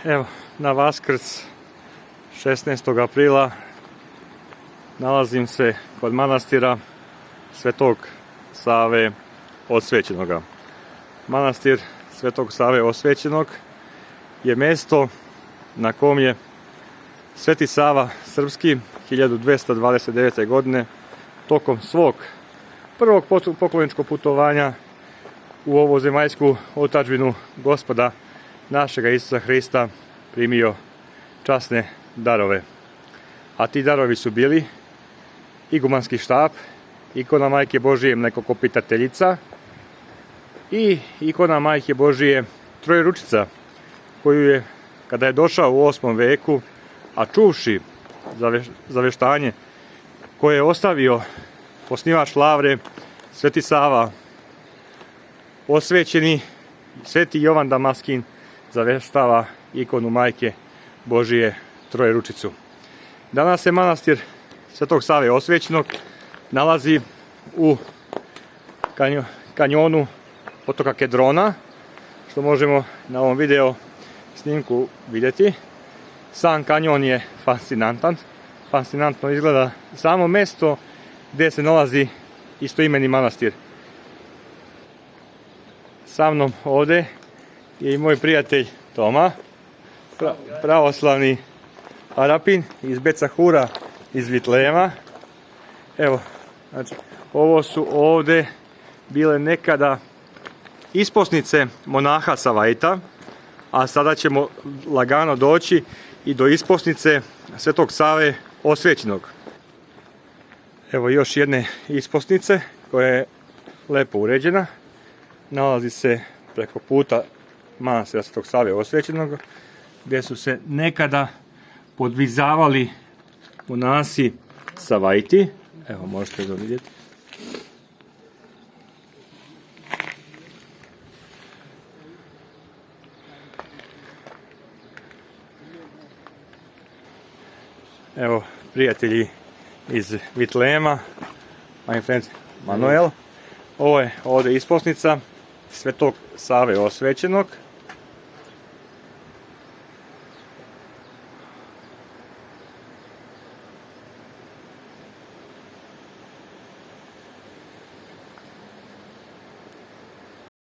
Evo, na Vaskrs 16. aprila nalazim se kod manastira Svetog Save Osvećenoga. Manastir Svetog Save Osvećenog je mjesto na kom je Sveti Sava Srpski 1229. godine tokom svog prvog pokloničkog putovanja u ovu zemaljsku otadžbinu Gospoda našega Isusa Hrista primio časne darove. A ti darovi su bili igumanski štap, ikona Majke Božije Mlekokopitateljica i ikona Majke Božije Trojeručica, koju je, kada je došao u 8. veku, a čuvši zaveštanje koje je ostavio osnivač Lavre, Sveti Sava Osvećeni, Sveti Jovan Damaskin zaveštava ikonu Majke Božije Trojeručicu. Danas se manastir Svetog Save Osvećenog nalazi u kanjonu potoka Kedrona, što možemo na ovom video snimku vidjeti. Sam kanjon je fascinantno izgleda samo mjesto gdje se nalazi istoimeni manastir. Sa mnom ovdje je i moj prijatelj Toma, pravoslavni Arapin iz Becahura iz Vitlema. Evo, znači, ovo su ovdje bile nekada isposnice monaha Savajta, a sada ćemo lagano doći i do isposnice Svetog Save Osvećenog. Evo još jedne isposnice koja je lepo uređena. Nalazi se preko puta manastira Svetog Save Osvećenog, gdje su se nekada podvizavali monasi Savajti. Evo, možete to vidjeti. Evo, prijatelji iz Vitlema, my friend Manuel. Ovo je ovdje isposnica Svetog Save Osvećenog.